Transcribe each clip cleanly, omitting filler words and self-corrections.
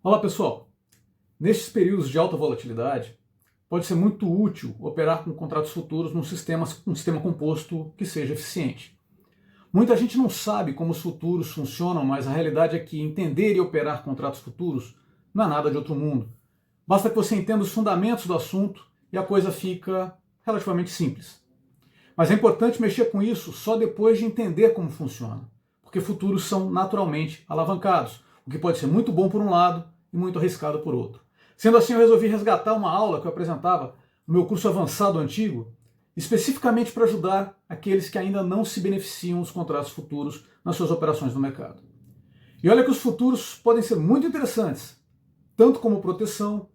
Olá pessoal, nestes períodos de alta volatilidade, pode ser muito útil operar com contratos futuros um sistema composto que seja eficiente. Muita gente não sabe como os futuros funcionam, mas a realidade é que entender e operar contratos futuros não é nada de outro mundo. Basta que você entenda os fundamentos do assunto e a coisa fica relativamente simples. Mas é importante mexer com isso só depois de entender como funciona, porque futuros são naturalmente alavancados, o que pode ser muito bom por um lado e muito arriscado por outro. Sendo assim, eu resolvi resgatar uma aula que eu apresentava no meu curso avançado antigo, especificamente para ajudar aqueles que ainda não se beneficiam dos contratos futuros nas suas operações no mercado. E olha que os futuros podem ser muito interessantes, tanto como proteção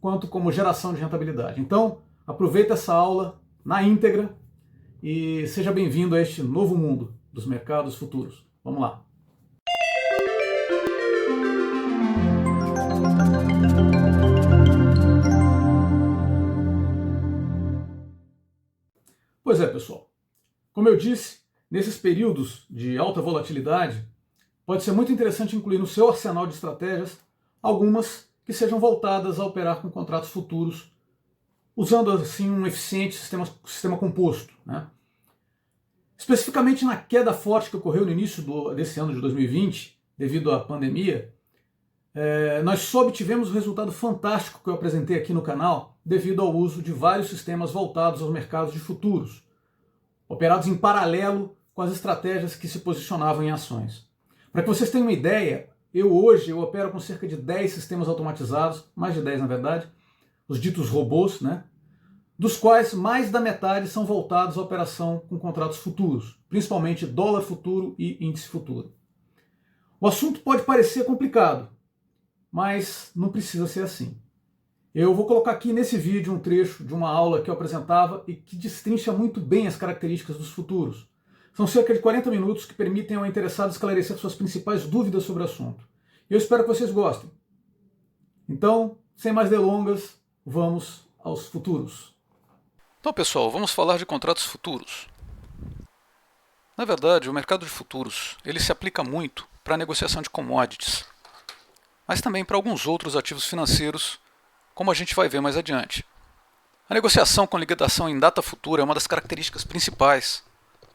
quanto como geração de rentabilidade. Então, aproveita essa aula na íntegra e seja bem-vindo a este novo mundo dos mercados futuros. Vamos lá. Pois é, pessoal. Como eu disse, nesses períodos de alta volatilidade, pode ser muito interessante incluir no seu arsenal de estratégias algumas que sejam voltadas a operar com contratos futuros, usando assim um eficiente sistema composto, né? Especificamente na queda forte que ocorreu no início desse ano de 2020, devido à pandemia, nós só obtivemos o resultado fantástico que eu apresentei aqui no canal devido ao uso de vários sistemas voltados aos mercados de futuros, operados em paralelo com as estratégias que se posicionavam em ações. Para que vocês tenham uma ideia, hoje eu opero com cerca de 10 sistemas automatizados, mais de 10 na verdade, os ditos robôs, né? Dos quais mais da metade são voltados à operação com contratos futuros, principalmente dólar futuro e índice futuro. O assunto pode parecer complicado, mas não precisa ser assim. Eu vou colocar aqui nesse vídeo um trecho de uma aula que eu apresentava e que destrincha muito bem as características dos futuros. São cerca de 40 minutos que permitem ao interessado esclarecer suas principais dúvidas sobre o assunto. Eu espero que vocês gostem. Então, sem mais delongas, vamos aos futuros. Então, pessoal, vamos falar de contratos futuros. Na verdade, o mercado de futuros ele se aplica muito para a negociação de commodities, mas também para alguns outros ativos financeiros, como a gente vai ver mais adiante. A negociação com liquidação em data futura é uma das características principais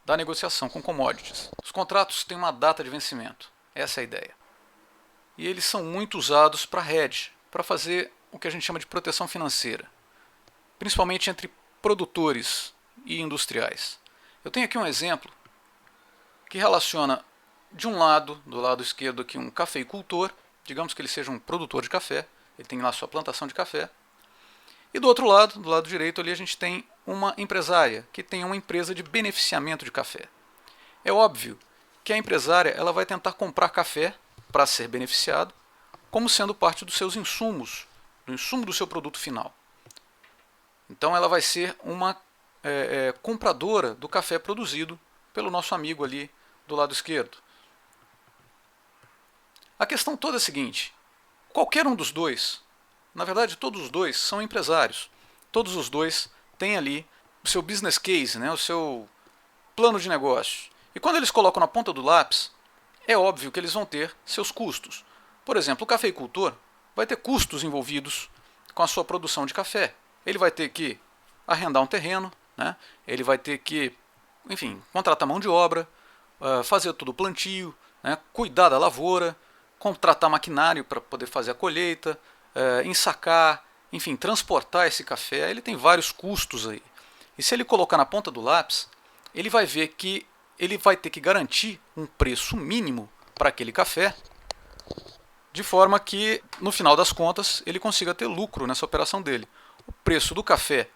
da negociação com commodities. Os contratos têm uma data de vencimento, essa é a ideia. E eles são muito usados para hedge, para fazer o que a gente chama de proteção financeira, principalmente entre produtores e industriais. Eu tenho aqui um exemplo que relaciona de um lado, do lado esquerdo aqui, um cafeicultor, digamos que ele seja um produtor de café, ele tem lá sua plantação de café, e do outro lado, do lado direito ali, a gente tem uma empresária que tem uma empresa de beneficiamento de café. É óbvio que a empresária ela vai tentar comprar café para ser beneficiado, como sendo parte dos seus insumos, do insumo do seu produto final. Então ela vai ser uma compradora do café produzido pelo nosso amigo ali do lado esquerdo. A questão toda é a seguinte: qualquer um dos dois, na verdade todos os dois são empresários, todos os dois têm ali o seu business case, né, o seu plano de negócio. E quando eles colocam na ponta do lápis, é óbvio que eles vão ter seus custos. Por exemplo, o cafeicultor vai ter custos envolvidos com a sua produção de café. Ele vai ter que arrendar um terreno, né? Ele vai ter que, enfim, contratar mão de obra, fazer todo o plantio, né? Cuidar da lavoura, contratar maquinário para poder fazer a colheita, ensacar, enfim, transportar esse café. Ele tem vários custos aí. E se ele colocar na ponta do lápis, ele vai ver que ele vai ter que garantir um preço mínimo para aquele café, de forma que, no final das contas, ele consiga ter lucro nessa operação dele. O preço do café,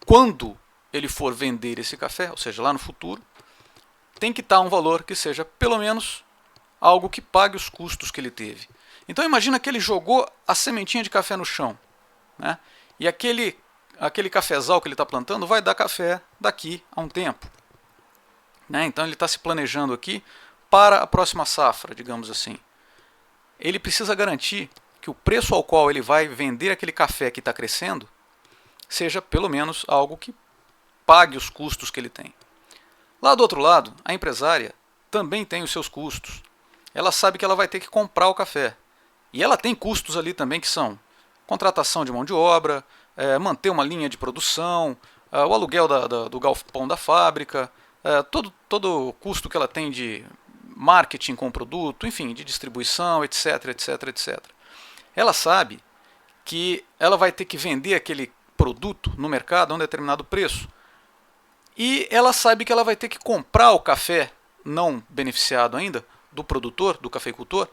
quando ele for vender esse café, ou seja, lá no futuro, tem que estar um valor que seja pelo menos algo que pague os custos que ele teve. Então imagina que ele jogou a sementinha de café no chão, né? E aquele cafezal que ele está plantando vai dar café daqui a um tempo, né? Então ele está se planejando aqui para a próxima safra, digamos assim. Ele precisa garantir que o preço ao qual ele vai vender aquele café que está crescendo seja pelo menos algo que pague os custos que ele tem. Lá do outro lado, a empresária também tem os seus custos. Ela sabe que ela vai ter que comprar o café. E ela tem custos ali também que são contratação de mão de obra, manter uma linha de produção, o aluguel do galpão da fábrica, todo o custo que ela tem de marketing com o produto, enfim, de distribuição, etc, etc, etc. Ela sabe que ela vai ter que vender aquele produto no mercado a um determinado preço. E ela sabe que ela vai ter que comprar o café não beneficiado ainda do produtor, do cafeicultor,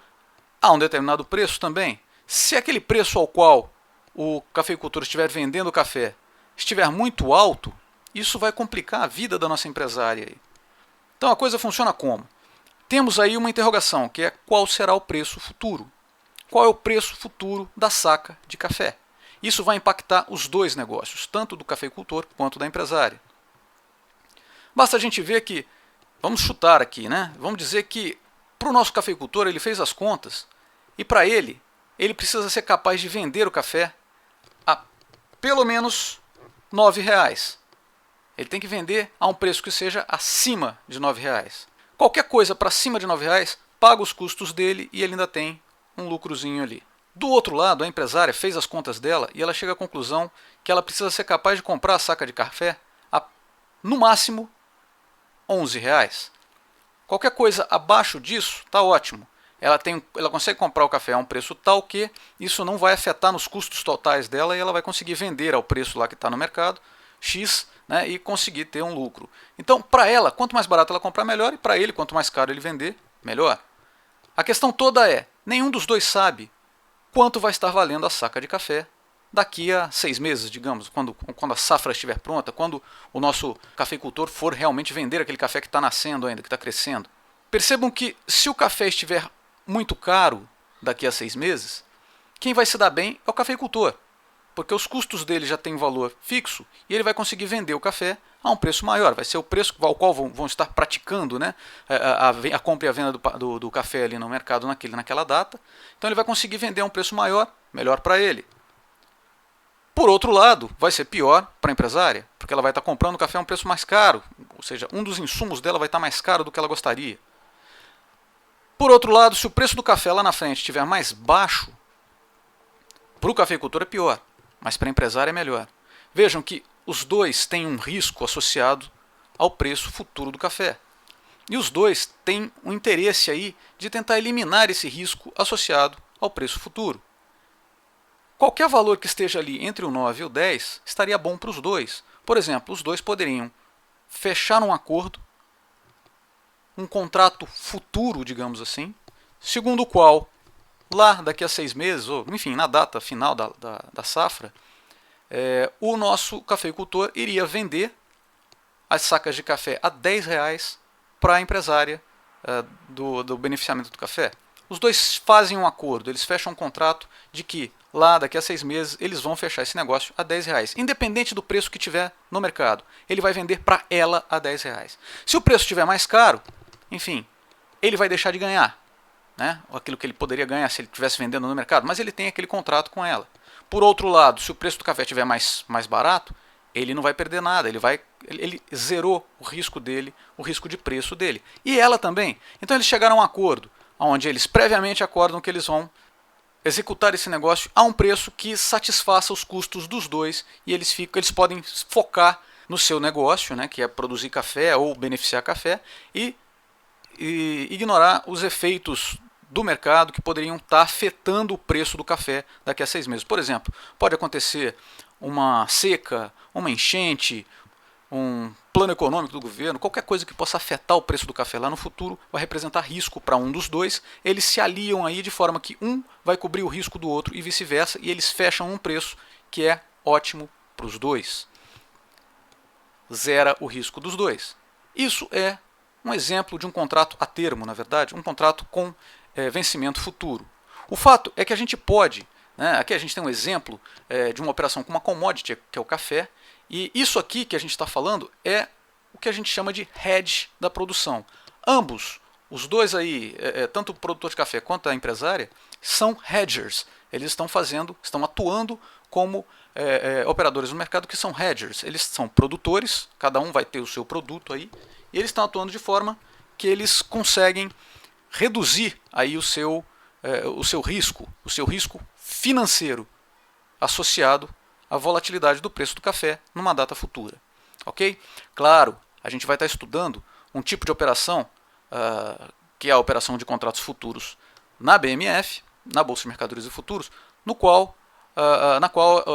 a um determinado preço também. Se aquele preço ao qual o cafeicultor estiver vendendo o café estiver muito alto, isso vai complicar a vida da nossa empresária. Então a coisa funciona como? Temos aí uma interrogação, que é qual será o preço futuro? Qual é o preço futuro da saca de café? Isso vai impactar os dois negócios, tanto do cafeicultor quanto da empresária. Basta a gente ver que, vamos chutar aqui, né? Vamos dizer que para o nosso cafeicultor ele fez as contas e para ele precisa ser capaz de vender o café a pelo menos R$9. Ele tem que vender a um preço que seja acima de R$9. Qualquer coisa para cima de R$9 paga os custos dele e ele ainda tem um lucrozinho ali. Do outro lado, a empresária fez as contas dela e ela chega à conclusão que ela precisa ser capaz de comprar a saca de café a, no máximo, R$11. Qualquer coisa abaixo disso está ótimo. Ela consegue comprar o café a um preço tal que isso não vai afetar nos custos totais dela e ela vai conseguir vender ao preço lá que está no mercado, X, né, e conseguir ter um lucro. Então, para ela, quanto mais barato ela comprar, melhor, e para ele, quanto mais caro ele vender, melhor. A questão toda é, nenhum dos dois sabe quanto vai estar valendo a saca de café daqui a 6 meses, digamos, quando a safra estiver pronta, quando o nosso cafeicultor for realmente vender aquele café que está nascendo ainda, que está crescendo. Percebam que se o café estiver muito caro daqui a 6 meses, quem vai se dar bem é o cafeicultor, porque os custos dele já têm um valor fixo e ele vai conseguir vender o café a um preço maior. Vai ser o preço ao qual vão estar praticando, né, a compra e a venda do café ali no mercado naquela data. Então ele vai conseguir vender a um preço maior, melhor para ele. Por outro lado, vai ser pior para a empresária, porque ela vai estar comprando o café a um preço mais caro, ou seja, um dos insumos dela vai estar mais caro do que ela gostaria. Por outro lado, se o preço do café lá na frente estiver mais baixo, para o cafeicultor é pior, mas para a empresária é melhor. Vejam que os dois têm um risco associado ao preço futuro do café. E os dois têm um interesse aí de tentar eliminar esse risco associado ao preço futuro. Qualquer valor que esteja ali entre o 9 e o 10 estaria bom para os dois. Por exemplo, os dois poderiam fechar um acordo, um contrato futuro, digamos assim, segundo o qual, lá daqui a 6 meses, ou enfim, na data final da safra, o nosso cafeicultor iria vender as sacas de café a R$10 para a empresária do beneficiamento do café. Os dois fazem um acordo, eles fecham um contrato de que lá daqui a 6 meses eles vão fechar esse negócio a R$10, independente do preço que tiver no mercado. Ele vai vender para ela a R$10. Se o preço estiver mais caro, enfim, ele vai deixar de ganhar, né? Aquilo que ele poderia ganhar se ele estivesse vendendo no mercado, mas ele tem aquele contrato com ela. Por outro lado, se o preço do café estiver mais barato, ele não vai perder nada, ele zerou o risco dele, o risco de preço dele. E ela também. Então eles chegaram a um acordo, onde eles previamente acordam que eles vão executar esse negócio a um preço que satisfaça os custos dos dois e eles podem focar no seu negócio, né, que é produzir café ou beneficiar café, e ignorar os efeitos do mercado que poderiam estar afetando o preço do café daqui a 6 meses. Por exemplo, pode acontecer uma seca, uma enchente, um plano econômico do governo, qualquer coisa que possa afetar o preço do café lá no futuro vai representar risco para um dos dois. Eles se aliam aí de forma que um vai cobrir o risco do outro e vice-versa, e eles fecham um preço que é ótimo para os dois. Zera o risco dos dois. Isso é um exemplo de um contrato a termo, na verdade, um contrato com vencimento futuro. O fato é que a gente pode, né, aqui a gente tem um exemplo de uma operação com uma commodity, que é o café, e isso aqui que a gente está falando é o que a gente chama de hedge da produção. Ambos, os dois aí, tanto o produtor de café quanto a empresária, são hedgers. Eles estão atuando como operadores no mercado que são hedgers. Eles são produtores, cada um vai ter o seu produto aí, e eles estão atuando de forma que eles conseguem reduzir aí o seu o seu risco financeiro associado à volatilidade do preço do café numa data futura. Ok? Claro, a gente vai estar estudando um tipo de operação que é a operação de contratos futuros na BMF, na Bolsa de Mercadorias e Futuros, na qual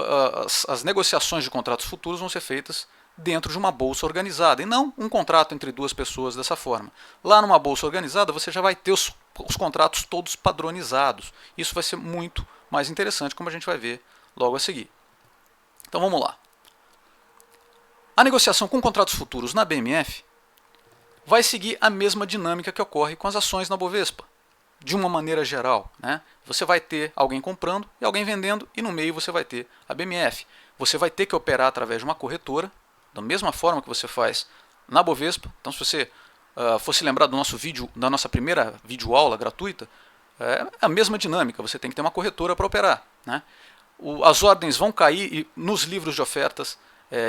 as negociações de contratos futuros vão ser feitas dentro de uma bolsa organizada, e não um contrato entre duas pessoas dessa forma. Lá numa bolsa organizada você já vai ter os contratos todos padronizados. Isso vai ser muito mais interessante, como a gente vai ver logo a seguir. Então vamos lá. A negociação com contratos futuros na BMF vai seguir a mesma dinâmica que ocorre com as ações na Bovespa. De uma maneira geral, né? Você vai ter alguém comprando e alguém vendendo, e no meio você vai ter a BMF. Você vai ter que operar através de uma corretora, da mesma forma que você faz na Bovespa. Então, se você fosse lembrar do nosso vídeo, da nossa primeira videoaula gratuita, é a mesma dinâmica. Você tem que ter uma corretora para operar, né? As ordens vão cair nos livros de ofertas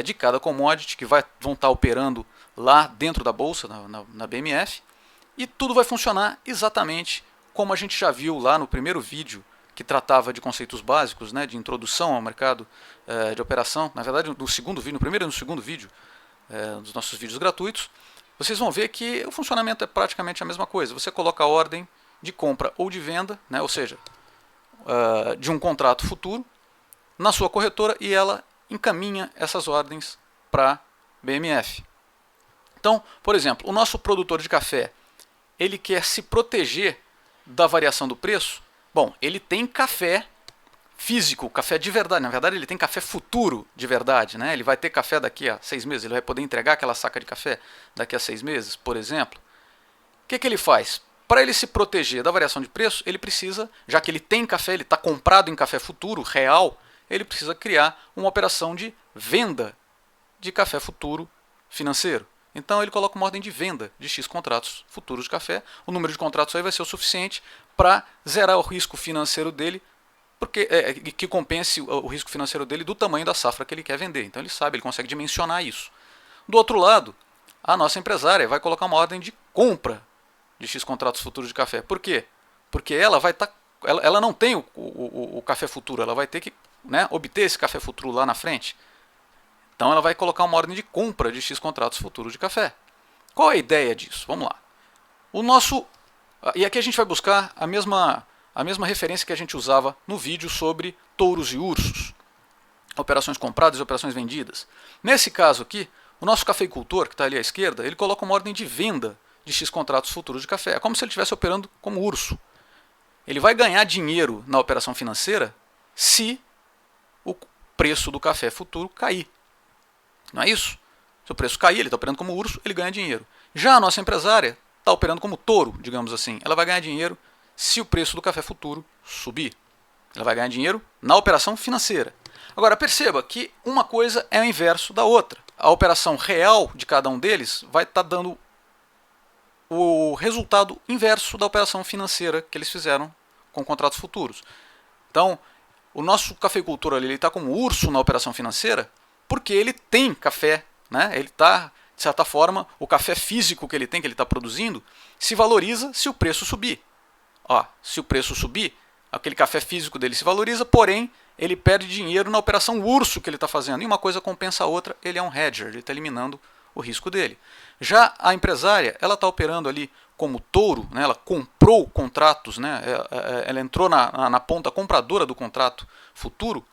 de cada commodity que vão estar operando lá dentro da bolsa, na BMF, e tudo vai funcionar exatamente como a gente já viu lá no primeiro vídeo, que tratava de conceitos básicos, né, de introdução ao mercado de operação. Na verdade, no primeiro e no segundo vídeo dos nossos vídeos gratuitos, vocês vão ver que o funcionamento é praticamente a mesma coisa. Você coloca a ordem de compra ou de venda, né, ou seja, de um contrato futuro, na sua corretora, e ela encaminha essas ordens para BMF. Então, por exemplo, o nosso produtor de café, ele quer se proteger da variação do preço. Bom, ele tem café físico, café de verdade. Na verdade, ele tem café futuro de verdade, né? Ele vai ter café daqui a 6 meses, ele vai poder entregar aquela saca de café daqui a 6 meses, por exemplo. O que ele faz? Para ele se proteger da variação de preço, ele precisa, já que ele tem café, ele está comprado em café futuro, real, ele precisa criar uma operação de venda de café futuro financeiro. Então ele coloca uma ordem de venda de X contratos futuros de café. O número de contratos aí vai ser o suficiente para zerar o risco financeiro dele, que compense o risco financeiro dele do tamanho da safra que ele quer vender. Então ele sabe, ele consegue dimensionar isso. Do outro lado, a nossa empresária vai colocar uma ordem de compra de X contratos futuros de café. Por quê? Porque ela vai estar, ela não tem o café futuro, ela vai ter que, né, obter esse café futuro lá na frente. Então ela vai colocar uma ordem de compra de X contratos futuros de café. Qual é a ideia disso? Vamos lá. E aqui a gente vai buscar a mesma referência que a gente usava no vídeo sobre touros e ursos. Operações compradas e operações vendidas. Nesse caso aqui, o nosso cafeicultor, que está ali à esquerda, ele coloca uma ordem de venda de X contratos futuros de café. É como se ele estivesse operando como urso. Ele vai ganhar dinheiro na operação financeira se o preço do café futuro cair. Não é isso? Se o preço cair, ele está operando como urso, ele ganha dinheiro. Já a nossa empresária está operando como touro, digamos assim. Ela vai ganhar dinheiro se o preço do café futuro subir. Ela vai ganhar dinheiro na operação financeira. Agora perceba que uma coisa é o inverso da outra. A operação real de cada um deles vai estar dando o resultado inverso da operação financeira que eles fizeram com contratos futuros. Então, o nosso cafeicultor ali está como urso na operação financeira, porque ele tem café, né? Ele está, de certa forma, o café físico que ele tem, que ele está produzindo, se valoriza se o preço subir. Se o preço subir, aquele café físico dele se valoriza, porém, ele perde dinheiro na operação urso que ele está fazendo. E uma coisa compensa a outra, ele é um hedger, ele está eliminando o risco dele. Já a empresária, ela está operando ali como touro, né? Ela comprou contratos, né? Ela entrou na ponta compradora do contrato futuro,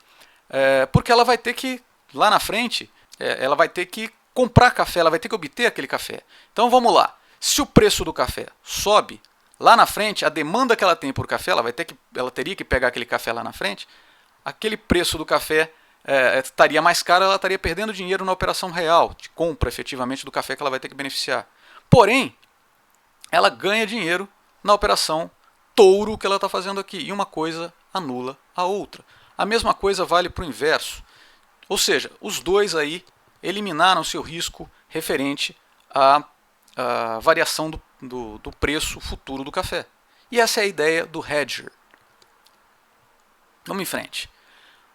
porque ela vai ter que, lá na frente, ela vai ter que comprar café, ela vai ter que obter aquele café. Então vamos lá, se o preço do café sobe, lá na frente, a demanda que ela tem por café, ela teria que pegar aquele café lá na frente, aquele preço do café estaria mais caro, ela estaria perdendo dinheiro na operação real, de compra efetivamente do café que ela vai ter que beneficiar. Porém, ela ganha dinheiro na operação touro que ela está fazendo aqui, e uma coisa anula a outra. A mesma coisa vale para o inverso. Ou seja, os dois aí eliminaram seu risco referente à variação do preço futuro do café. E essa é a ideia do hedger. Vamos em frente.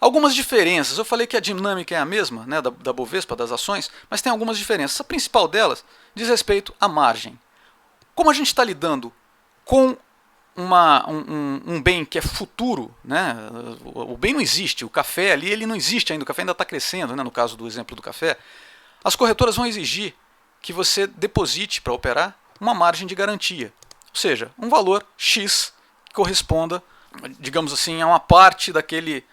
Algumas diferenças. Eu falei que a dinâmica é a mesma, né, da Bovespa, das ações, mas tem algumas diferenças. A principal delas diz respeito à margem. Como a gente está lidando com um bem que é futuro, né? O bem não existe, o café ali ele não existe ainda, o café ainda está crescendo, né? No caso do exemplo do café, as corretoras vão exigir que você deposite para operar uma margem de garantia, ou seja, um valor X que corresponda, digamos assim, a uma parte daquele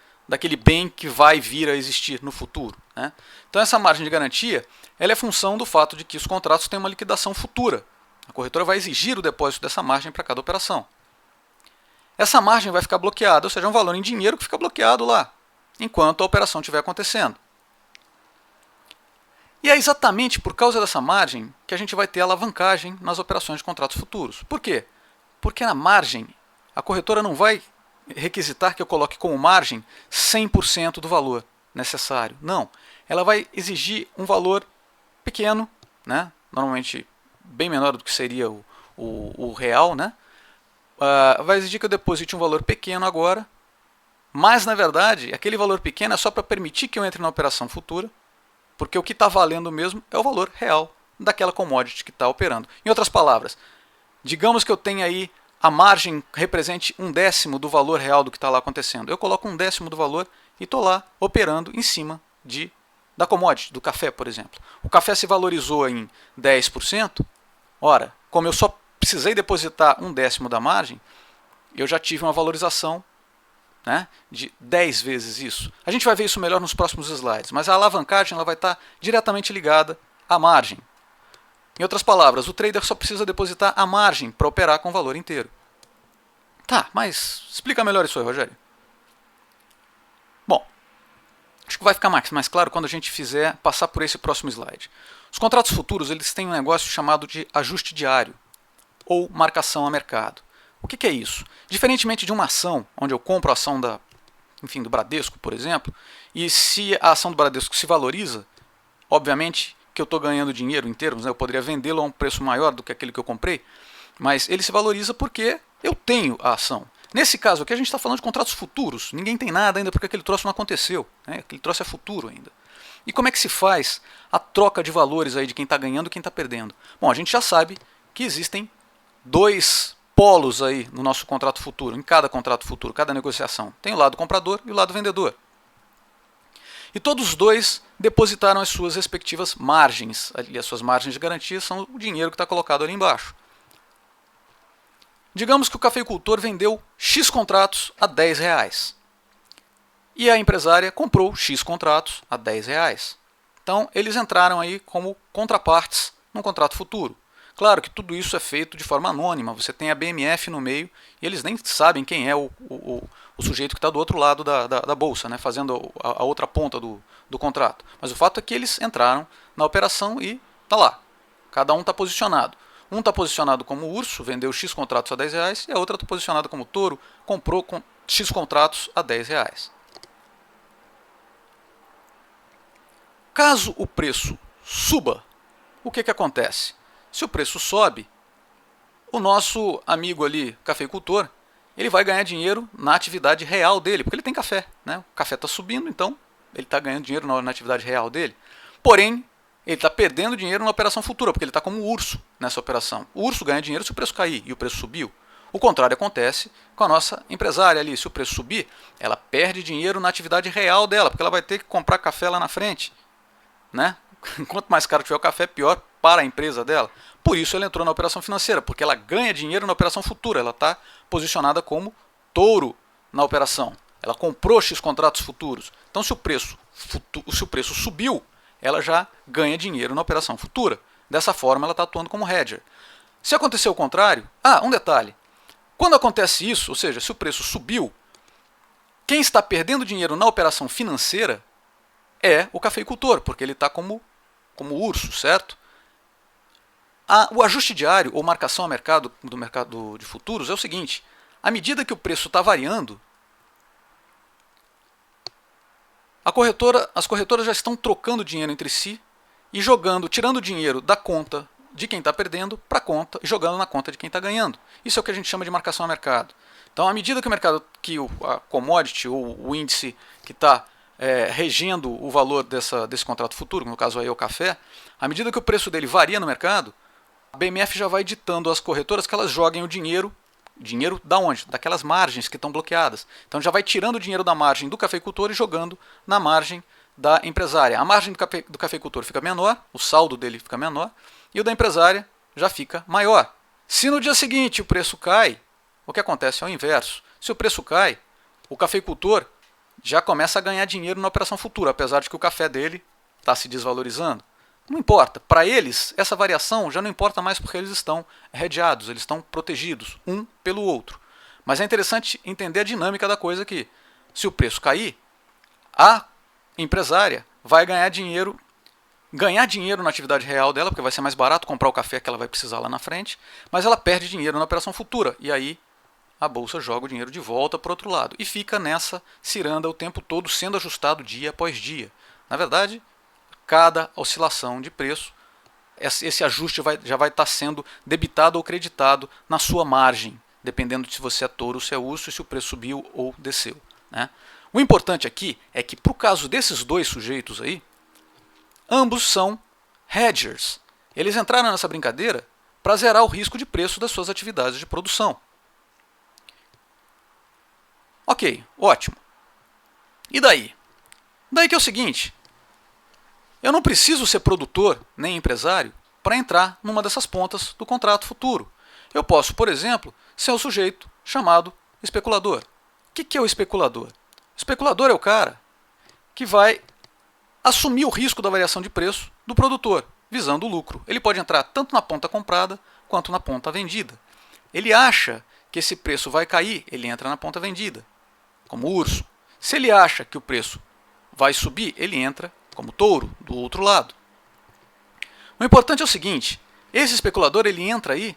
bem que vai vir a existir no futuro, né? Então essa margem de garantia ela é função do fato de que os contratos têm uma liquidação futura. A corretora vai exigir o depósito dessa margem para cada operação. Essa margem vai ficar bloqueada, ou seja, é um valor em dinheiro que fica bloqueado lá, enquanto a operação estiver acontecendo. E é exatamente por causa dessa margem que a gente vai ter alavancagem nas operações de contratos futuros. Por quê? Porque na margem, a corretora não vai requisitar que eu coloque como margem 100% do valor necessário. Não. Ela vai exigir um valor pequeno, né? Normalmente bem menor do que seria o real, né? Vai exigir que eu deposite um valor pequeno agora, mas na verdade aquele valor pequeno é só para permitir que eu entre na operação futura, porque o que está valendo mesmo é o valor real daquela commodity que está operando. Em outras palavras, digamos que eu tenha aí a margem represente 1/10 do valor real do que está lá acontecendo. Eu coloco 1/10 do valor e estou lá operando em cima da commodity, do café, por exemplo. O café se valorizou em 10%, ora, como eu só precisei depositar 1/10 da margem, eu já tive uma valorização, né, de 10 vezes isso. A gente vai ver isso melhor nos próximos slides, mas a alavancagem ela vai estar diretamente ligada à margem. Em outras palavras, o trader só precisa depositar a margem para operar com o valor inteiro. Tá, mas explica melhor isso aí, Rogério. Bom, acho que vai ficar mais claro quando a gente fizer passar por esse próximo slide. Os contratos futuros eles têm um negócio chamado de ajuste diário ou marcação a mercado. O que é isso? Diferentemente de uma ação, onde eu compro a ação do Bradesco, por exemplo, e se a ação do Bradesco se valoriza, obviamente que eu estou ganhando dinheiro em termos, né, eu poderia vendê-lo a um preço maior do que aquele que eu comprei, mas ele se valoriza porque eu tenho a ação. Nesse caso aqui a gente está falando de contratos futuros, ninguém tem nada ainda porque aquele troço não aconteceu, né? Aquele troço é futuro ainda. E como é que se faz a troca de valores aí de quem está ganhando e quem está perdendo? Bom, a gente já sabe que existem dois polos aí no nosso contrato futuro, em cada contrato futuro, cada negociação. Tem o lado comprador e o lado vendedor. E todos os dois depositaram as suas respectivas margens. Ali, as suas margens de garantia são o dinheiro que está colocado ali embaixo. Digamos que o cafeicultor vendeu X contratos a R$10. E a empresária comprou X contratos a R$10. Então, eles entraram aí como contrapartes num contrato futuro. Claro que tudo isso é feito de forma anônima, você tem a BMF no meio e eles nem sabem quem é o sujeito que está do outro lado da bolsa, né, fazendo a outra ponta do contrato. Mas o fato é que eles entraram na operação e está lá, cada um está posicionado. Um está posicionado como urso, vendeu X contratos a R$10, e a outra está posicionada como touro, comprou X contratos a R$10. Caso o preço suba, o que acontece? Se o preço sobe, o nosso amigo ali, cafeicultor, ele vai ganhar dinheiro na atividade real dele, porque ele tem café, né? O café está subindo, então ele está ganhando dinheiro na atividade real dele. Porém, ele está perdendo dinheiro na operação futura, porque ele está como urso nessa operação. O urso ganha dinheiro se o preço cair e o preço subiu. O contrário acontece com a nossa empresária ali. Se o preço subir, ela perde dinheiro na atividade real dela, porque ela vai ter que comprar café lá na frente, né? Quanto mais caro tiver o café, pior para a empresa dela. Por isso ela entrou na operação financeira, porque ela ganha dinheiro na operação futura. Ela está posicionada como touro na operação. Ela comprou X contratos futuros. Então se o preço subiu, ela já ganha dinheiro na operação futura. Dessa forma ela está atuando como hedger. Se acontecer o contrário, um detalhe. Quando acontece isso, ou seja, se o preço subiu, quem está perdendo dinheiro na operação financeira é o cafeicultor, porque ele está como urso, certo? O ajuste diário ou marcação a mercado do mercado de futuros é o seguinte: à medida que o preço está variando, as corretoras já estão trocando dinheiro entre si e tirando dinheiro da conta de quem está perdendo para a conta e jogando na conta de quem está ganhando. Isso é o que a gente chama de marcação a mercado. Então, à medida que a commodity ou o índice que está regendo o valor desse contrato futuro, no caso aí é o café, à medida que o preço dele varia no mercado, a BMF já vai ditando às corretoras que elas joguem o dinheiro Dinheiro da onde? Daquelas margens que estão bloqueadas. Então já vai tirando o dinheiro da margem do cafeicultor e jogando na margem da empresária. A margem do cafeicultor fica menor, o saldo dele fica menor, e o da empresária já fica maior. Se no dia seguinte o preço cai, o que acontece é o inverso. Se o preço cai, o cafeicultor já começa a ganhar dinheiro na operação futura, apesar de que o café dele está se desvalorizando. Não importa. Para eles, essa variação já não importa mais porque eles estão hedgeados, eles estão protegidos um pelo outro. Mas é interessante entender a dinâmica da coisa que, se o preço cair, a empresária vai ganhar dinheiro na atividade real dela, porque vai ser mais barato comprar o café que ela vai precisar lá na frente, mas ela perde dinheiro na operação futura. E aí a bolsa joga o dinheiro de volta para o outro lado. E fica nessa ciranda o tempo todo, sendo ajustado dia após dia. Na verdade, cada oscilação de preço, esse ajuste já vai estar sendo debitado ou creditado na sua margem, dependendo de se você é touro ou se é urso e se o preço subiu ou desceu, né? O importante aqui é que, para o caso desses dois sujeitos aí, ambos são hedgers. Eles entraram nessa brincadeira para zerar o risco de preço das suas atividades de produção. Ok, ótimo. E daí? Daí que é o seguinte: eu não preciso ser produtor nem empresário para entrar numa dessas pontas do contrato futuro. Eu posso, por exemplo, ser um sujeito chamado especulador. O que é o especulador? O especulador é o cara que vai assumir o risco da variação de preço do produtor, visando o lucro. Ele pode entrar tanto na ponta comprada quanto na ponta vendida. Ele acha que esse preço vai cair, ele entra na ponta vendida, como urso. Se ele acha que o preço vai subir, ele entra como touro, do outro lado. O importante é o seguinte: esse especulador ele entra aí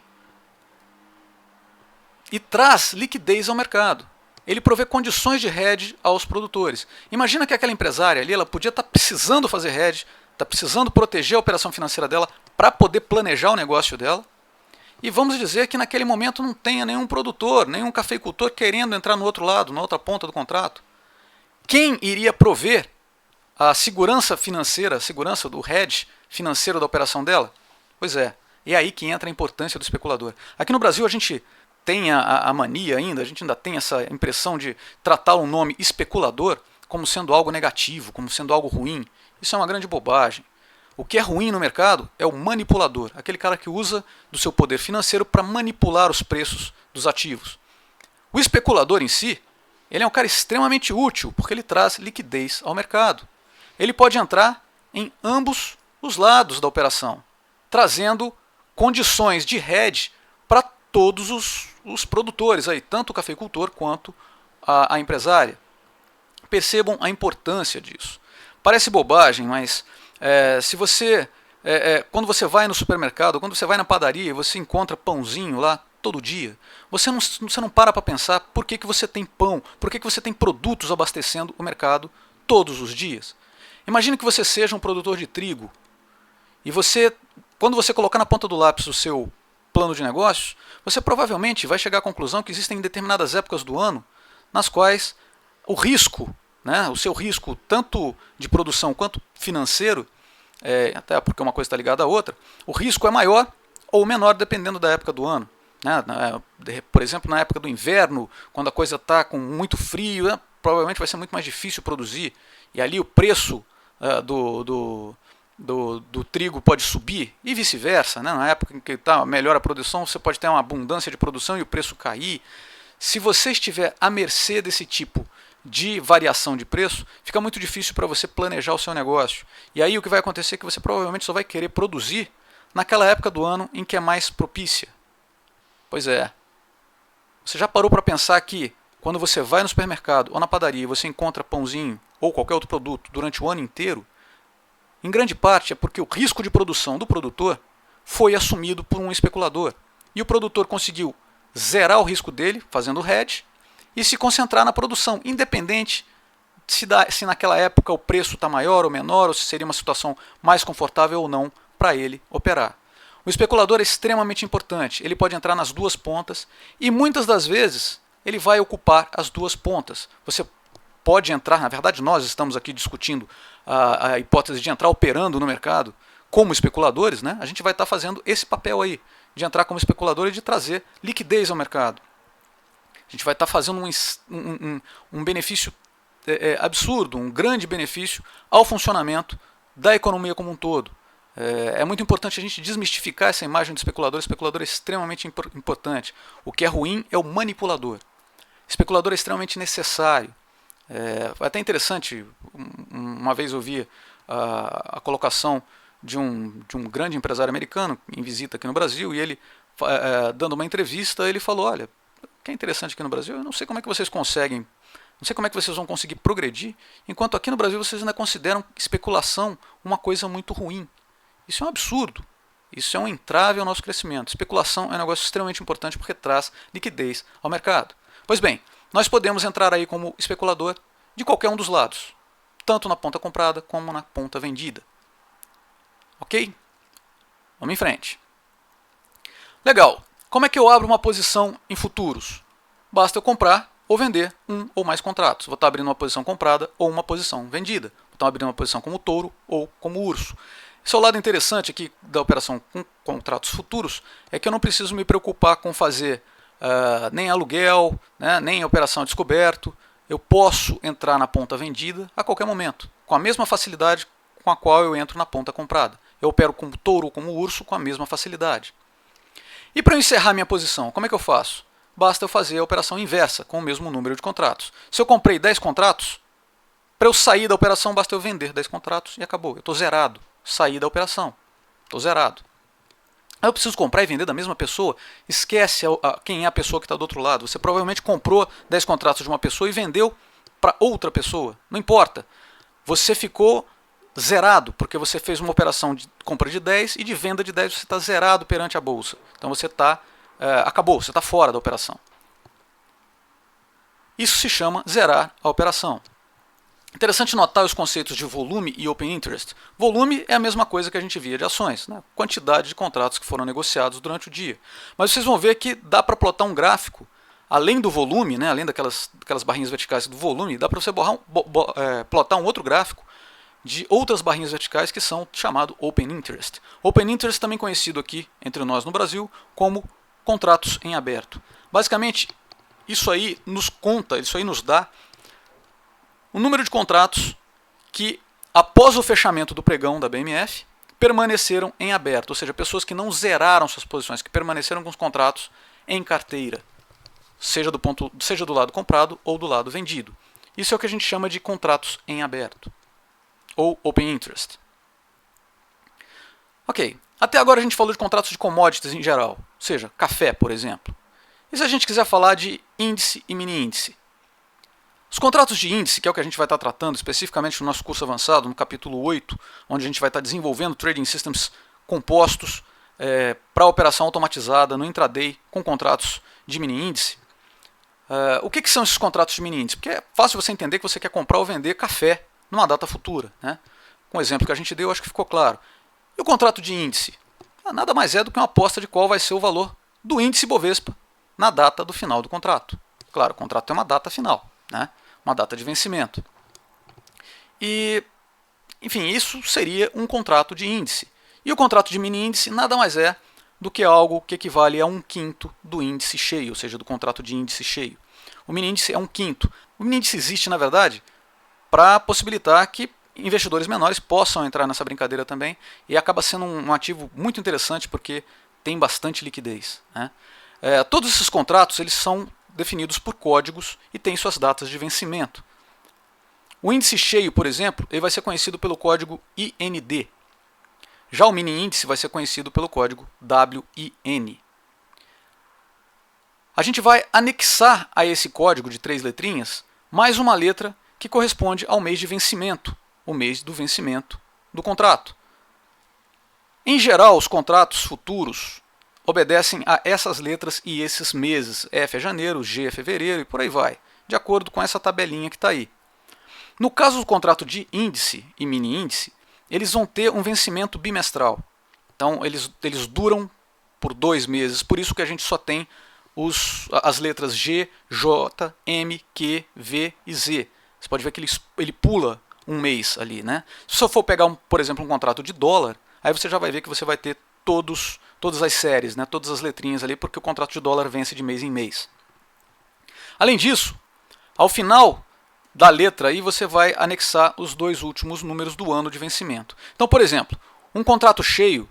e traz liquidez ao mercado. Ele provê condições de hedge aos produtores. Imagina que aquela empresária ali, ela podia estar precisando fazer hedge, está precisando proteger a operação financeira dela para poder planejar o negócio dela. E vamos dizer que naquele momento não tenha nenhum produtor, nenhum cafeicultor querendo entrar no outro lado, na outra ponta do contrato. Quem iria prover a segurança financeira, a segurança do hedge financeiro da operação dela? Pois é aí que entra a importância do especulador. Aqui no Brasil a gente tem a mania ainda, a gente ainda tem essa impressão de tratar o nome especulador como sendo algo negativo, como sendo algo ruim. Isso é uma grande bobagem. O que é ruim no mercado é o manipulador, aquele cara que usa do seu poder financeiro para manipular os preços dos ativos. O especulador em si, ele é um cara extremamente útil, porque ele traz liquidez ao mercado. Ele pode entrar em ambos os lados da operação, trazendo condições de hedge para todos os produtores, aí, tanto o cafeicultor quanto a empresária. Percebam a importância disso. Parece bobagem, mas se você, quando você vai no supermercado, quando você vai na padaria e você encontra pãozinho lá todo dia, você não para pensar por que você tem pão, por que você tem produtos abastecendo o mercado todos os dias. Imagine que você seja um produtor de trigo e quando você colocar na ponta do lápis o seu plano de negócios, você provavelmente vai chegar à conclusão que existem determinadas épocas do ano nas quais o risco, né, o seu risco tanto de produção quanto financeiro, até porque uma coisa está ligada à outra, o risco é maior ou menor dependendo da época do ano. Né? Por exemplo, na época do inverno, quando a coisa está com muito frio, provavelmente vai ser muito mais difícil produzir, e ali o preço do trigo pode subir e vice-versa, né? Na época em que está melhor a produção, você pode ter uma abundância de produção e o preço cair. Se você estiver à mercê desse tipo de variação de preço, fica muito difícil para você planejar o seu negócio. E aí o que vai acontecer é que você provavelmente só vai querer produzir naquela época do ano em que é mais propícia. Pois é. Você já parou para pensar que quando você vai no supermercado ou na padaria e você encontra pãozinho ou qualquer outro produto durante o ano inteiro, em grande parte é porque o risco de produção do produtor foi assumido por um especulador. E o produtor conseguiu zerar o risco dele, fazendo o hedge, e se concentrar na produção, independente se naquela época o preço está maior ou menor, ou se seria uma situação mais confortável ou não para ele operar. O especulador é extremamente importante, ele pode entrar nas duas pontas e muitas das vezes ele vai ocupar as duas pontas. Você pode entrar, na verdade nós estamos aqui discutindo a hipótese de entrar operando no mercado como especuladores, né? A gente vai estar fazendo esse papel aí, de entrar como especulador e de trazer liquidez ao mercado. A gente vai estar fazendo um benefício absurdo, um grande benefício ao funcionamento da economia como um todo. É muito importante a gente desmistificar essa imagem do especulador. O especulador é extremamente importante. O que é ruim é o manipulador. O especulador é extremamente necessário. É até interessante, uma vez eu vi a colocação de um grande empresário americano em visita aqui no Brasil, e ele, dando uma entrevista, ele falou: olha, o que é interessante aqui no Brasil, eu não sei como é que vocês conseguem, não sei como é que vocês vão conseguir progredir, enquanto aqui no Brasil vocês ainda consideram especulação uma coisa muito ruim. Isso é um absurdo. Isso é um entrave ao nosso crescimento. Especulação é um negócio extremamente importante porque traz liquidez ao mercado. Pois bem, nós podemos entrar aí como especulador de qualquer um dos lados, tanto na ponta comprada como na ponta vendida. Ok? Vamos em frente. Legal. Como é que eu abro uma posição em futuros? Basta eu comprar ou vender um ou mais contratos. Vou estar abrindo uma posição comprada ou uma posição vendida. Vou estar abrindo uma posição como touro ou como urso. Esse é o lado interessante aqui da operação com contratos futuros, é que eu não preciso me preocupar com fazer nem aluguel, né, nem operação descoberto. Eu posso entrar na ponta vendida a qualquer momento, com a mesma facilidade com a qual eu entro na ponta comprada. Eu opero como touro ou como urso com a mesma facilidade. E para eu encerrar minha posição, como é que eu faço? Basta eu fazer a operação inversa, com o mesmo número de contratos. Se eu comprei 10 contratos, para eu sair da operação, basta eu vender 10 contratos e acabou. Eu estou zerado. Sair da operação. Estou zerado. Eu preciso comprar e vender da mesma pessoa? Esquece quem é a pessoa que está do outro lado. Você provavelmente comprou 10 contratos de uma pessoa e vendeu para outra pessoa. Não importa. Você ficou zerado, porque você fez uma operação de compra de 10 e de venda de 10 você está zerado perante a bolsa. Então você está, acabou, você está fora da operação. Isso se chama zerar a operação. Interessante notar os conceitos de volume e open interest. Volume é a mesma coisa que a gente via de ações, né? Quantidade de contratos que foram negociados durante o dia. Mas vocês vão ver que dá para plotar um gráfico, além do volume, né? Além daquelas barrinhas verticais do volume, dá para você plotar um outro gráfico de outras barrinhas verticais que são chamado open interest. Open interest também conhecido aqui entre nós no Brasil como contratos em aberto. Basicamente, isso aí nos conta, isso aí nos dá o número de contratos que, após o fechamento do pregão da BMF, permaneceram em aberto, ou seja, pessoas que não zeraram suas posições, que permaneceram com os contratos em carteira, seja do lado comprado ou do lado vendido. Isso é o que a gente chama de contratos em aberto, ou open interest. Ok, até agora a gente falou de contratos de commodities em geral, ou seja, café, por exemplo. E se a gente quiser falar de índice e mini índice? Os contratos de índice, que é o que a gente vai estar tratando especificamente no nosso curso avançado, no capítulo 8, onde a gente vai estar desenvolvendo trading systems compostos para operação automatizada no intraday com contratos de mini índice. O que são esses contratos de mini índice? Porque é fácil você entender que você quer comprar ou vender café numa data futura, né? Com o exemplo que a gente deu, acho que ficou claro. E o contrato de índice? Nada mais é do que uma aposta de qual vai ser o valor do índice Bovespa na data do final do contrato. Claro, o contrato tem uma data final, né? Uma data de vencimento. E, enfim, isso seria um contrato de índice. E o contrato de mini índice nada mais é do que algo que equivale a 1/5 do índice cheio, ou seja, do contrato de índice cheio. O mini índice é 1/5. O mini índice existe, na verdade, para possibilitar que investidores menores possam entrar nessa brincadeira também, e acaba sendo um ativo muito interessante porque tem bastante liquidez, né? Todos esses contratos eles são definidos por códigos e têm suas datas de vencimento. O índice cheio, por exemplo, ele vai ser conhecido pelo código IND. Já o mini índice vai ser conhecido pelo código WIN. A gente vai anexar a esse código de 3 letrinhas mais uma letra que corresponde ao mês de vencimento, o mês do vencimento do contrato. Em geral, os contratos futuros obedecem a essas letras e esses meses. F é janeiro, G é fevereiro e por aí vai, de acordo com essa tabelinha que está aí. No caso do contrato de índice e mini índice, eles vão ter um vencimento bimestral. Então, eles duram por 2 meses, por isso que a gente só tem as letras G, J, M, Q, V e Z. Você pode ver que ele pula um mês ali, né? Se você for pegar, por exemplo, um contrato de dólar, aí você já vai ver que você vai ter todas as séries, né? Todas as letrinhas ali, porque o contrato de dólar vence de mês em mês. Além disso, ao final da letra aí você vai anexar os dois últimos números do ano de vencimento. Então, por exemplo, um contrato cheio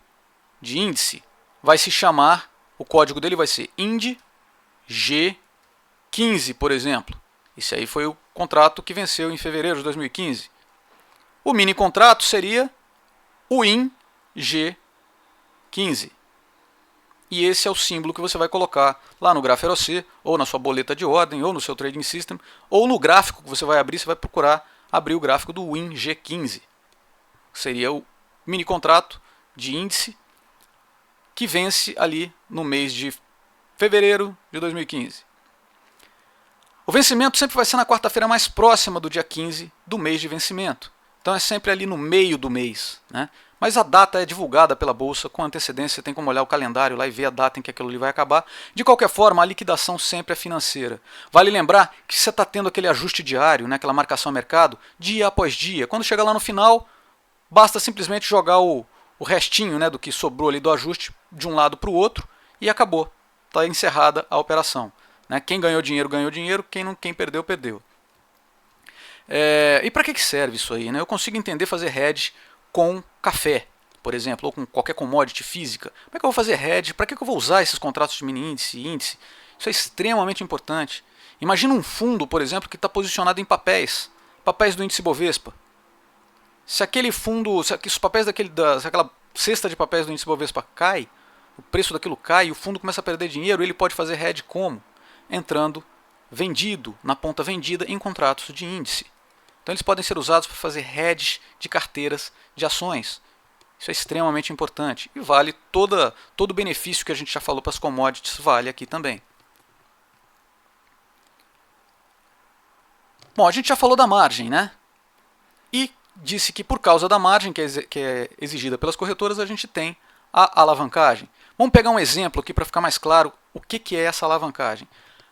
de índice vai se chamar, o código dele vai ser IND G15, por exemplo. Esse aí foi o contrato que venceu em fevereiro de 2015. O mini contrato seria o IN G15. E esse é o símbolo que você vai colocar lá no Graph ROC, ou na sua boleta de ordem, ou no seu Trading System, ou no gráfico que você vai abrir, você vai procurar abrir o gráfico do Win G15. Seria o mini contrato de índice que vence ali no mês de fevereiro de 2015. O vencimento sempre vai ser na quarta-feira mais próxima do dia 15 do mês de vencimento. Então é sempre ali no meio do mês, né? Mas a data é divulgada pela Bolsa com antecedência, você tem como olhar o calendário lá e ver a data em que aquilo ali vai acabar. De qualquer forma, a liquidação sempre é financeira. Vale lembrar que você está tendo aquele ajuste diário, né, aquela marcação a mercado, dia após dia. Quando chega lá no final, basta simplesmente jogar o restinho, né, do que sobrou ali do ajuste de um lado para o outro e acabou. Está encerrada a operação. Né? Quem ganhou dinheiro, ganhou dinheiro, quem perdeu, perdeu. E para que serve isso aí? Né? Eu consigo entender fazer hedge com café, por exemplo, ou com qualquer commodity física. Como é que eu vou fazer hedge? Para que eu vou usar esses contratos de mini índice e índice? Isso é extremamente importante. Imagina um fundo, por exemplo, que está posicionado em papéis do índice Bovespa. Se aquele fundo, se os papéis se aquela cesta de papéis do índice Bovespa cai, o preço daquilo cai e o fundo começa a perder dinheiro, ele pode fazer hedge como? Entrando vendido, na ponta vendida, em contratos de índice. Então eles podem ser usados para fazer hedge de carteiras de ações. Isso é extremamente importante. E vale todo o benefício que a gente já falou para as commodities, vale aqui também. Bom, a gente já falou da margem, né? E disse que por causa da margem que é exigida pelas corretoras, a gente tem a alavancagem. Vamos pegar um exemplo aqui para ficar mais claro o que é essa alavancagem.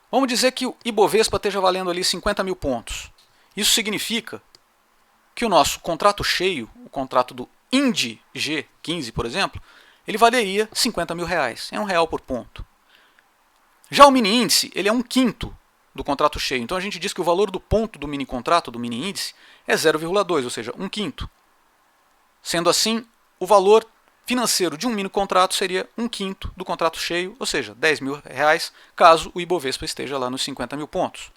Vamos dizer que o Ibovespa esteja valendo ali 50 mil pontos. Isso significa que o nosso contrato cheio, o contrato do IND G15, por exemplo, ele valeria 50 mil reais. É R$1 por ponto. Já o mini índice, ele é 1/5 do contrato cheio. Então a gente diz que o valor do ponto do mini contrato, do mini índice, é 0,2, ou seja, 1/5. Sendo assim, o valor financeiro de um mini contrato seria 1/5 do contrato cheio, ou seja, 10 mil reais, caso o Ibovespa esteja lá nos 50 mil pontos.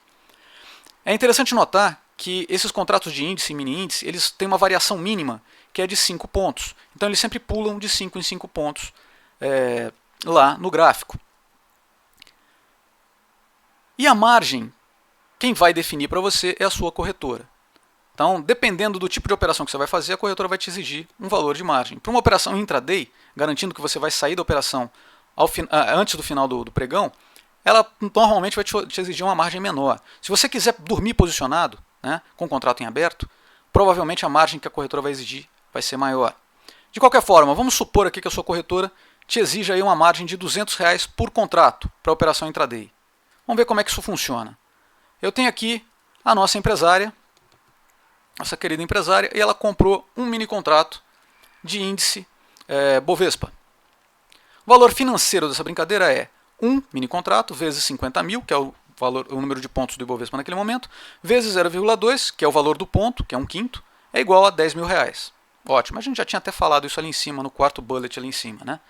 É interessante notar que esses contratos de índice e mini índice, eles têm uma variação mínima, que é de 5 pontos. Então eles sempre pulam de 5 em 5 pontos lá no gráfico. E a margem, quem vai definir para você é a sua corretora. Então, dependendo do tipo de operação que você vai fazer, a corretora vai te exigir um valor de margem. Para uma operação intraday, garantindo que você vai sair da operação antes do final do pregão, ela normalmente vai te exigir uma margem menor. Se você quiser dormir posicionado, né, com o contrato em aberto, provavelmente a margem que a corretora vai exigir vai ser maior. De qualquer forma, vamos supor aqui que a sua corretora te exija aí uma margem de R$200 por contrato para a operação intraday. Vamos ver como é que isso funciona. Eu tenho aqui a nossa empresária, nossa querida empresária, e ela comprou um mini contrato de índice Bovespa. O valor financeiro dessa brincadeira é um mini contrato vezes 50 mil, que é o número de pontos do Ibovespa naquele momento, vezes 0,2, que é o valor do ponto, que é 1/5, é igual a 10 mil reais. Ótimo, a gente já tinha até falado isso ali em cima, no quarto bullet ali em cima, né?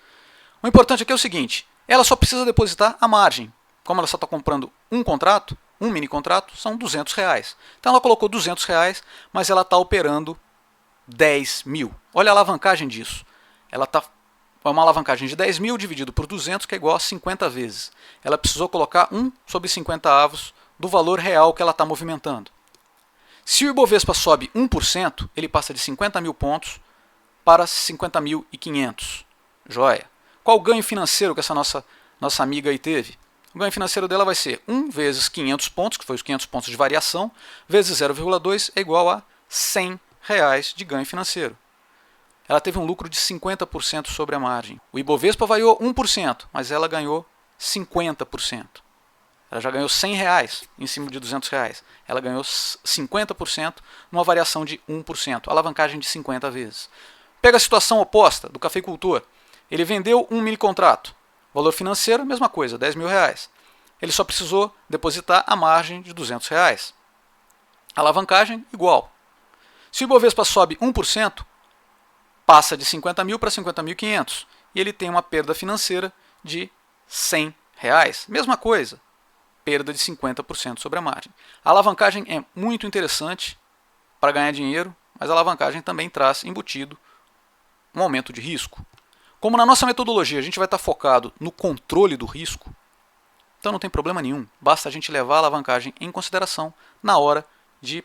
O importante aqui é o seguinte, ela só precisa depositar a margem. Como ela só está comprando um contrato, um mini contrato, são R$200. Então ela colocou R$200, mas ela está operando 10 mil. Olha a alavancagem disso. Ela está uma alavancagem de 10 mil dividido por 200, que é igual a 50 vezes. Ela precisou colocar 1/50 do valor real que ela está movimentando. Se o Ibovespa sobe 1%, ele passa de 50 mil pontos para 50.500. Joia. Qual o ganho financeiro que essa nossa amiga aí teve? O ganho financeiro dela vai ser 1 vezes 500 pontos, que foi os 500 pontos de variação, vezes 0,2 é igual a R$100 de ganho financeiro. Ela teve um lucro de 50% sobre a margem. O Ibovespa variou 1%, mas ela ganhou 50%. Ela já ganhou R$100 em cima de R$200. Ela ganhou 50% numa variação de 1%, alavancagem de 50 vezes. Pega a situação oposta do cafeicultor. Ele vendeu um mini contrato. Valor financeiro, mesma coisa, 10 mil reais. Ele só precisou depositar a margem de R$200. Alavancagem igual. Se o Ibovespa sobe 1%, passa de 50 mil para 50.500 e ele tem uma perda financeira de R$100. Mesma coisa, perda de 50% sobre a margem. A alavancagem é muito interessante para ganhar dinheiro, mas a alavancagem também traz embutido um aumento de risco. Como na nossa metodologia a gente vai estar focado no controle do risco, então não tem problema nenhum, basta a gente levar a alavancagem em consideração na hora de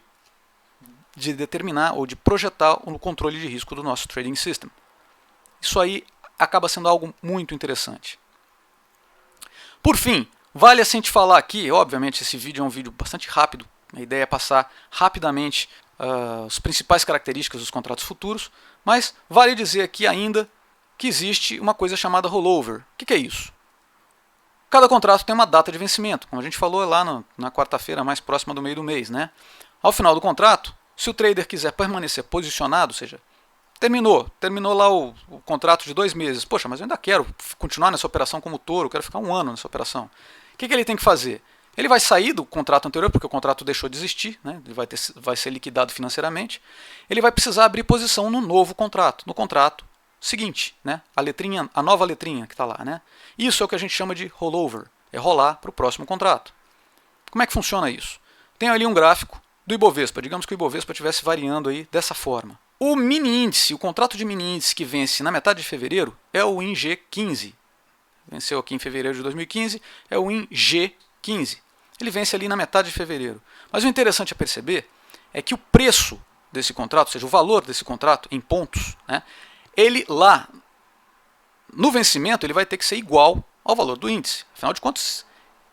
determinar ou de projetar o controle de risco do nosso trading system. Isso aí acaba sendo algo muito interessante. Por fim, vale a gente falar aqui, obviamente esse vídeo é um vídeo bastante rápido, a ideia é passar rapidamente as principais características dos contratos futuros, mas vale dizer aqui ainda que existe uma coisa chamada rollover. O que é isso? Cada contrato tem uma data de vencimento, como a gente falou lá na quarta-feira mais próxima do meio do mês, né? Ao final do contrato, se o trader quiser permanecer posicionado, ou seja, terminou lá o contrato de 2 meses, poxa, mas eu ainda quero continuar nessa operação como touro, quero ficar 1 ano nessa operação. O que ele tem que fazer? Ele vai sair do contrato anterior, porque o contrato deixou de existir, né? Ele vai ser liquidado financeiramente. Ele vai precisar abrir posição no novo contrato, no contrato seguinte, né? A nova letrinha que está lá, né? Isso é o que a gente chama de rollover, é rolar para o próximo contrato. Como é que funciona isso? Tem ali um gráfico do Ibovespa, digamos que o Ibovespa estivesse variando aí dessa forma. O mini índice, o contrato de mini índice que vence na metade de fevereiro é o ING15. Venceu aqui em fevereiro de 2015, é o ING15. Ele vence ali na metade de fevereiro. Mas o interessante a perceber é que o preço desse contrato, ou seja, o valor desse contrato em pontos, né, ele lá no vencimento ele vai ter que ser igual ao valor do índice. Afinal de contas,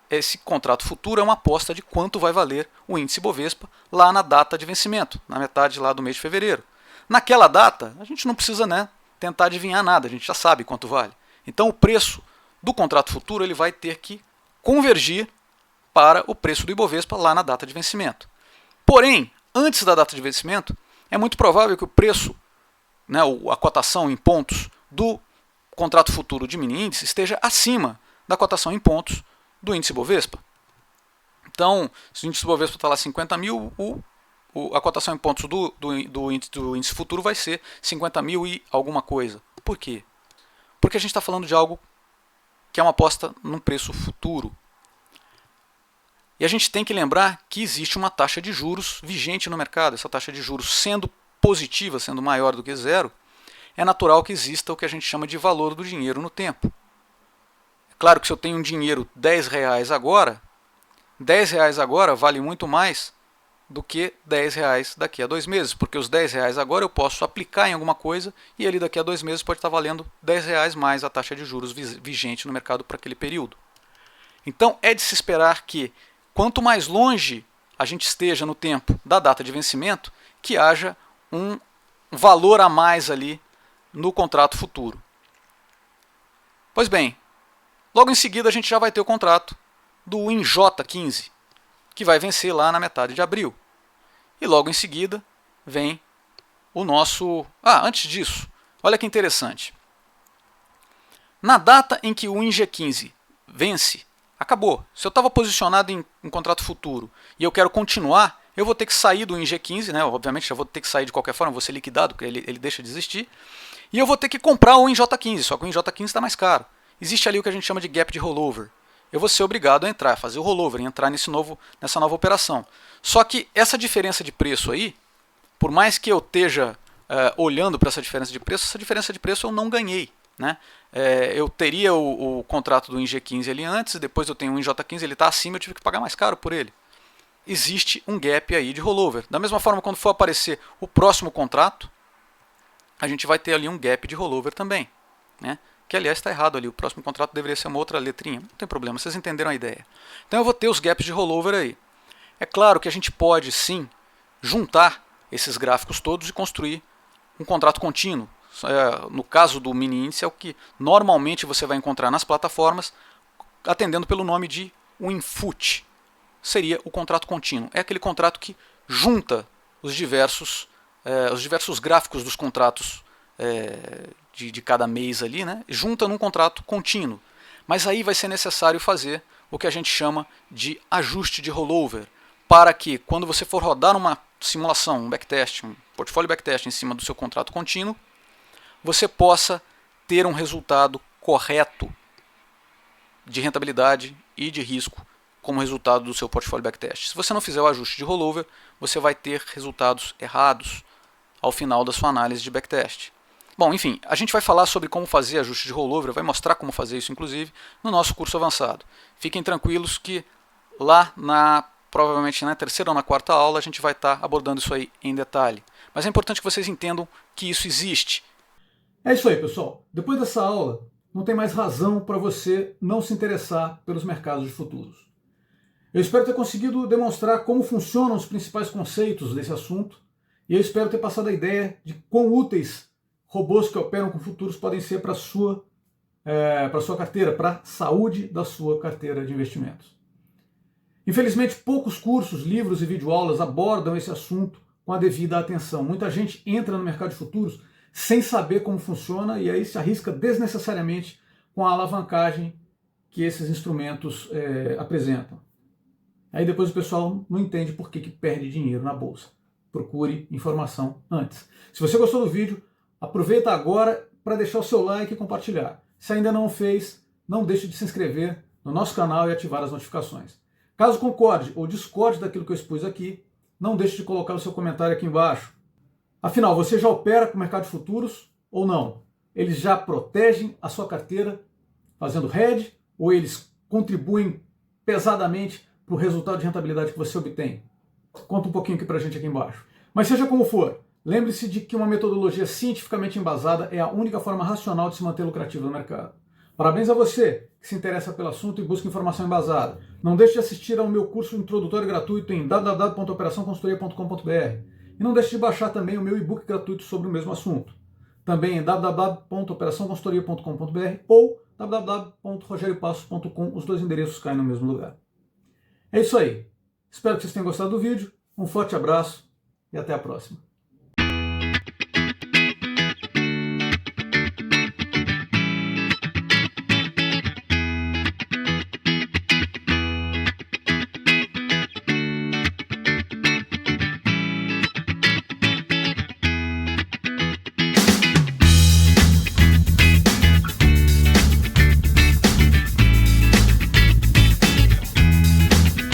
esse contrato futuro é uma aposta de quanto vai valer o índice Bovespa lá na data de vencimento, na metade lá do mês de fevereiro. Naquela data, a gente não precisa, né, tentar adivinhar nada, a gente já sabe quanto vale. Então o preço do contrato futuro ele vai ter que convergir para o preço do Ibovespa lá na data de vencimento. Porém, antes da data de vencimento, é muito provável que o preço, né, a cotação em pontos do contrato futuro de mini índice esteja acima da cotação em pontos do índice Bovespa. Então, se o índice Bovespa está lá 50 mil, a cotação em pontos do índice futuro vai ser 50 mil e alguma coisa. Por quê? Porque a gente está falando de algo que é uma aposta num preço futuro. E a gente tem que lembrar que existe uma taxa de juros vigente no mercado. Essa taxa de juros sendo positiva, sendo maior do que zero, é natural que exista o que a gente chama de valor do dinheiro no tempo. É claro que se eu tenho um dinheiro R$10 agora, R$10 agora vale muito mais do que R$10 daqui a 2 meses, porque os R$10 agora eu posso aplicar em alguma coisa e ele daqui a 2 meses pode estar valendo R$10 mais a taxa de juros vigente no mercado para aquele período. Então é de se esperar que quanto mais longe a gente esteja no tempo da data de vencimento, que haja um valor a mais ali no contrato futuro. Pois bem, logo em seguida a gente já vai ter o contrato do INJ15, que vai vencer lá na metade de abril. E logo em seguida vem o nosso... antes disso, olha que interessante. Na data em que o ING15 vence, acabou. Se eu estava posicionado em um contrato futuro e eu quero continuar, eu vou ter que sair do ING15, né? Obviamente já vou ter que sair de qualquer forma, vou ser liquidado, porque ele deixa de existir. E eu vou ter que comprar o INJ15, só que o INJ15 está mais caro. Existe ali o que a gente chama de gap de rollover. Eu vou ser obrigado a entrar, fazer o rollover, entrar nessa nova operação. Só que essa diferença de preço aí, por mais que eu esteja olhando para essa diferença de preço eu não ganhei. Né? Eu teria o contrato do ING15 ali antes, depois eu tenho o INJ15, ele está acima, eu tive que pagar mais caro por ele. Existe um gap aí de rollover. Da mesma forma, quando for aparecer o próximo contrato, a gente vai ter ali um gap de rollover também. Né? Que aliás está errado ali, o próximo contrato deveria ser uma outra letrinha, não tem problema, vocês entenderam a ideia. Então eu vou ter os gaps de rollover aí. É claro que a gente pode sim juntar esses gráficos todos e construir um contrato contínuo. No caso do mini índice é o que normalmente você vai encontrar nas plataformas, atendendo pelo nome de WinFoot. Seria o contrato contínuo. É aquele contrato que junta os diversos gráficos dos contratos de cada mês ali, né? Junta num contrato contínuo. Mas aí vai ser necessário fazer o que a gente chama de ajuste de rollover, para que quando você for rodar uma simulação, um backtest, um portfólio backtest em cima do seu contrato contínuo, você possa ter um resultado correto de rentabilidade e de risco como resultado do seu portfólio backtest. Se você não fizer o ajuste de rollover, você vai ter resultados errados ao final da sua análise de backtest. Bom, enfim, a gente vai falar sobre como fazer ajuste de rollover, vai mostrar como fazer isso, inclusive, no nosso curso avançado. Fiquem tranquilos que lá, provavelmente na terceira ou na quarta aula, a gente vai estar abordando isso aí em detalhe. Mas é importante que vocês entendam que isso existe. É isso aí, pessoal. Depois dessa aula, não tem mais razão para você não se interessar pelos mercados de futuros. Eu espero ter conseguido demonstrar como funcionam os principais conceitos desse assunto e eu espero ter passado a ideia de quão úteis robôs que operam com futuros podem ser para a sua carteira, para a saúde da sua carteira de investimentos. Infelizmente, poucos cursos, livros e videoaulas abordam esse assunto com a devida atenção. Muita gente entra no mercado de futuros sem saber como funciona e aí se arrisca desnecessariamente com a alavancagem que esses instrumentos apresentam. Aí depois o pessoal não entende por que perde dinheiro na bolsa. Procure informação antes. Se você gostou do vídeo, aproveita agora para deixar o seu like e compartilhar. Se ainda não o fez, não deixe de se inscrever no nosso canal e ativar as notificações. Caso concorde ou discorde daquilo que eu expus aqui, não deixe de colocar o seu comentário aqui embaixo. Afinal, você já opera com o mercado de futuros ou não? Eles já protegem a sua carteira fazendo hedge ou eles contribuem pesadamente para o resultado de rentabilidade que você obtém? Conta um pouquinho aqui para a gente aqui embaixo. Mas seja como for, lembre-se de que uma metodologia cientificamente embasada é a única forma racional de se manter lucrativo no mercado. Parabéns a você que se interessa pelo assunto e busca informação embasada. Não deixe de assistir ao meu curso introdutório gratuito em www.operaçãoconsultoria.com.br e não deixe de baixar também o meu e-book gratuito sobre o mesmo assunto. Também em www.operaçãoconsultoria.com.br ou www.rogeriopassos.com, os dois endereços caem no mesmo lugar. É isso aí. Espero que vocês tenham gostado do vídeo. Um forte abraço e até a próxima.